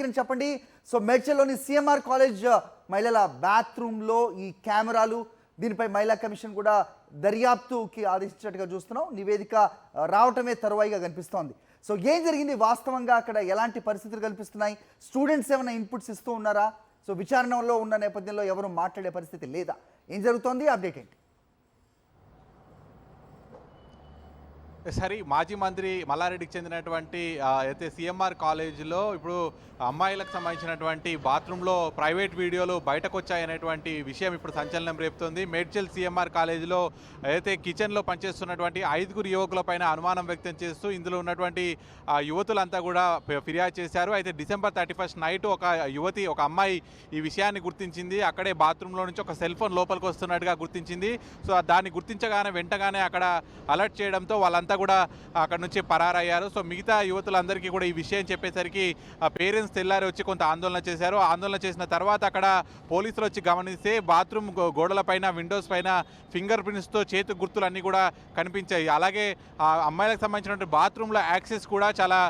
కిరణ్ చెప్పండి. So మేడ్చల్లోని CMR college మహిళల బాత్రూంలో ఈ కెమెరాలు, దీనిపై మహిళా కమిషన్ కూడా దర్యాప్తుకి ఆదేశించినట్టుగా చూస్తున్నాం. నివేదిక రావటమే తరువాయిగా కనిపిస్తోంది. సో ఏం జరిగింది వాస్తవంగా, అక్కడ ఎలాంటి పరిస్థితులు కనిపిస్తున్నాయి, స్టూడెంట్స్ ఏమైనా ఇన్పుట్స్ ఇస్తూ ఉన్నారా? సో విచారణలో ఉన్న నేపథ్యంలో ఎవరు మాట్లాడే పరిస్థితి లేదా? ఏం జరుగుతోంది, అప్డేట్ ఏంటి? సరే, మాజీ మంత్రి మల్లారెడ్డికి చెందినటువంటి అయితే సిఎంఆర్ కాలేజీలో ఇప్పుడు అమ్మాయిలకు సంబంధించినటువంటి బాత్రూంలో ప్రైవేట్ వీడియోలు బయటకు వచ్చాయనేటువంటి విషయం ఇప్పుడు సంచలనం రేపుతుంది. మేడ్చల్ సిఎంఆర్ కాలేజీలో అయితే కిచెన్లో పనిచేస్తున్నటువంటి 5 యువకులపైన అనుమానం వ్యక్తం చేస్తూ ఇందులో ఉన్నటువంటి యువతులంతా కూడా ఫిర్యాదు చేశారు. అయితే December 31 నైట్ ఒక అమ్మాయి ఈ విషయాన్ని గుర్తించింది. అక్కడే బాత్రూంలో నుంచి ఒక సెల్ ఫోన్ లోపలికి వస్తున్నట్టుగా గుర్తించింది. సో దాన్ని గుర్తించగానే వెంటనే అక్కడ అలర్ట్ చేయడంతో వాళ్ళంతా కూడా అక్కడ నుంచి పరారయ్యారు. సో మిగతా యువతులందరికీ కూడా ఈ విషయం చెప్పేసరికి పేరెంట్స్ తెల్లారి వచ్చి కొంత ఆందోళన చేశారు. ఆందోళన చేసిన తర్వాత అక్కడ పోలీసులు వచ్చి గమనిస్తే బాత్రూమ్ గోడల పైన, విండోస్ పైన ఫింగర్ ప్రింట్స్తో చేతు గుర్తులన్నీ కూడా కనిపించాయి. అలాగే అమ్మాయిలకు సంబంధించినటువంటి బాత్రూంలో యాక్సెస్ కూడా చాలా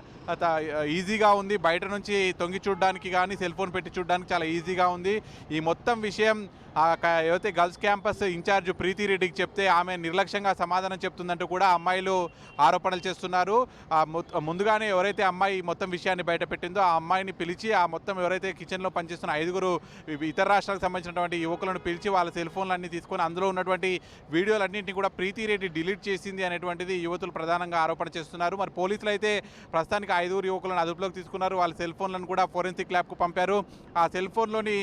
ఈజీగా ఉంది. బయట నుంచి తొంగి చూడడానికి కానీ సెల్ ఫోన్ పెట్టి చూడడానికి చాలా ఈజీగా ఉంది. ఈ మొత్తం విషయం ఏవైతే గర్ల్స్ క్యాంపస్ ఇన్ఛార్జ్ ప్రీతి రెడ్డికి చెప్తే ఆమె నిర్లక్ష్యంగా సమాధానం చెప్తుందంటూ కూడా అమ్మాయిలు ఆరోపణలు చేస్తున్నారు. ముందుగానే ఎవరైతే అమ్మాయి మొత్తం విషయాన్ని బయట పెట్టిందో ఆ అమ్మాయిని పిలిచి ఆ మొత్తం ఎవరైతే కిచెన్లో పనిచేస్తున్న 5 ఇతర రాష్ట్రాలకు సంబంధించినటువంటి యువకులను పిలిచి వాళ్ళ సెల్ ఫోన్లన్నీ తీసుకొని అందులో ఉన్నటువంటి వీడియోలన్నింటినీ కూడా ప్రీతి రెడ్డి డిలీట్ చేసింది అనేటువంటిది యువతులు ప్రధానంగా ఆరోపణ చేస్తున్నారు. మరి పోలీసులు అయితే ప్రస్తుతానికి 5 యువకులను అదుపులోకి తీసుకున్నారు. వాళ్ళ సెల్ ఫోన్లను కూడా ఫోరెన్సిక్ ల్యాబ్కు పంపారు. ఆ సెల్ ఫోన్లోని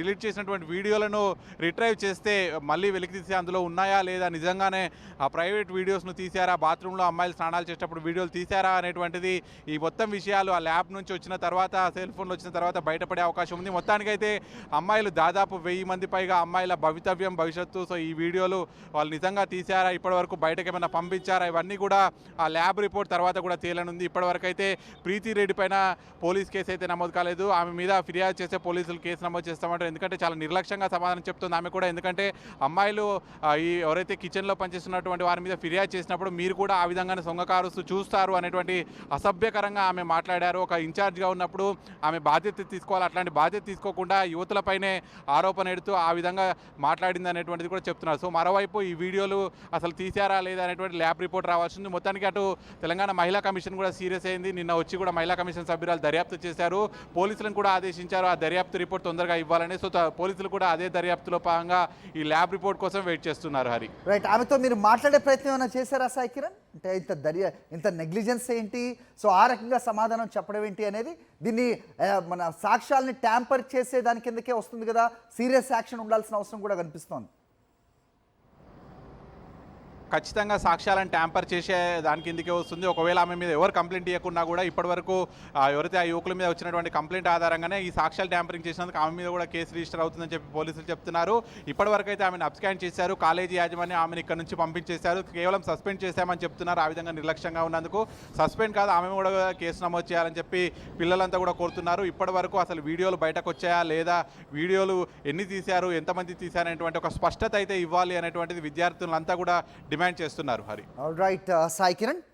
డిలీట్ చేసినటువంటి వీడియోలను రిట్రైవ్ చేస్తే మళ్ళీ వెలికి తీసి అందులో ఉన్నాయా లేదా, నిజంగానే ఆ ప్రైవేట్ వీడియోస్ను తీశారా, బాత్రూంలో అమ్మాయిలు స్నానాలు చేసేటప్పుడు వీడియోలు తీశారా అనేటువంటిది ఈ మొత్తం విషయాలు ఆ ల్యాబ్ నుంచి వచ్చిన తర్వాత, సెల్ ఫోన్లు వచ్చిన తర్వాత బయటపడే అవకాశం ఉంది. మొత్తానికైతే అమ్మాయిలు దాదాపు 1000 మంది పైగా అమ్మాయిల భవితవ్యం, భవిష్యత్తు, సో ఈ వీడియోలు వాళ్ళు నిజంగా తీశారా, ఇప్పటివరకు బయటకు ఏమైనా పంపించారా, ఇవన్నీ కూడా ఆ ల్యాబ్ రిపోర్ట్ తర్వాత కూడా తేలనుంది. ఇప్పటివరకు అయితే ప్రీతి రెడ్డి పైన పోలీస్ కేసు అయితే నమోదు కాలేదు. ఆమె మీద ఫిర్యాదు చేసే పోలీసులు కేసు నమోదు చేస్తామంటారు. ఎందుకంటే చాలా నిర్లక్ష్యంగా సమాధానం చెప్తుంది ఆమె కూడా. ఎందుకంటే అమ్మాయిలు ఈ ఎవరైతే కిచెన్లో పనిచేస్తున్నటువంటి వారి మీద ఫిర్యాదు చేసినప్పుడు మీరు కూడా ఆ విధంగానే సొంగకారుస్తూ చూస్తారు అనేటువంటి అసభ్యకరంగా ఆమె మాట్లాడారు. ఒక ఇన్ఛార్జ్గా ఉన్నప్పుడు ఆమె బాధ్యత తీసుకోవాలి, అట్లాంటి బాధ్యత తీసుకోకుండా యువతులపైనే ఆరోపణ ఎడుతూ ఆ విధంగా మాట్లాడింది అనేటువంటిది కూడా చెప్తున్నారు. సో మరోవైపు ఈ వీడియోలు అసలు తీశారా లేదా అనేటువంటి ల్యాబ్ రిపోర్ట్ రావాల్సింది. మొత్తానికి అటు తెలంగాణ మహిళా కమిషన్ కూడా సీరియస్ అయింది. నిన్న వచ్చి కూడా మహిళా కమిషన్ సభ్యురాలు దర్యాప్తు చేశారు. పోలీసులను కూడా ఆదేశించారు ఆ దర్యాప్తు రిపోర్ట్ తొందరగా ఇవ్వాలని. సో పోలీసులు కూడా అదే దర్యాప్తులో భాగంగా ఈ ల్యాబ్ రిపోర్ట్ కోసం వెయిట్ చేస్తున్నారు. హరి, రైట్. ఆమెతో మీరు మాట్లాడే ప్రయత్నం ఏమైనా చేశారా సాయి కిరణ్? అంటే ఇంత నెగ్లిజెన్స్ ఏంటి, సో ఆ రకంగా సమాధానం చెప్పడం ఏంటి అనేది, దీన్ని మన సాక్ష్యాలని ట్యాంపర్ చేసే దాని కిందకే వస్తుంది కదా, సీరియస్ యాక్షన్ ఉండాల్సిన అవసరం కూడా కనిపిస్తోంది. ఖచ్చితంగా సాక్ష్యాలను ట్యాంపర్ చేసే దాని కిందకే వస్తుంది. ఒకవేళ ఆమె మీద ఎవరు కంప్లైంట్ ఇవ్వకున్నా కూడా ఇప్పటివరకు ఎవరైతే ఆ యువకుల మీద వచ్చినటువంటి కంప్లైంట్ ఆధారంగానే ఈ సాక్ష్యాలు ట్యాంపరింగ్ చేసినందుకు ఆమె మీద కూడా కేసు రిజిస్టర్ అవుతుందని చెప్పి పోలీసులు చెప్తున్నారు. ఇప్పటివరకు అయితే ఆమెను అబ్స్కాండ్ చేశారు. కాలేజీ యాజమాన్యం ఆమెను ఇక్కడ నుంచి పంపించేశారు. కేవలం సస్పెండ్ చేశామని చెప్తున్నారు. ఆ విధంగా నిర్లక్ష్యంగా ఉన్నందుకు సస్పెండ్ కాదు, ఆమె కూడా కేసు నమోదు చేయాలని చెప్పి పిల్లలంతా కూడా కోరుతున్నారు. ఇప్పటివరకు అసలు వీడియోలు బయటకు వచ్చాయా లేదా, వీడియోలు ఎన్ని తీశారు, ఎంతమంది తీశారు అనేటువంటి ఒక స్పష్టత అయితే ఇవ్వాలి అనేటువంటిది విద్యార్థులంతా కూడా డిమాండ్ చేస్తున్నారు. Hari, all right Sai Kiran.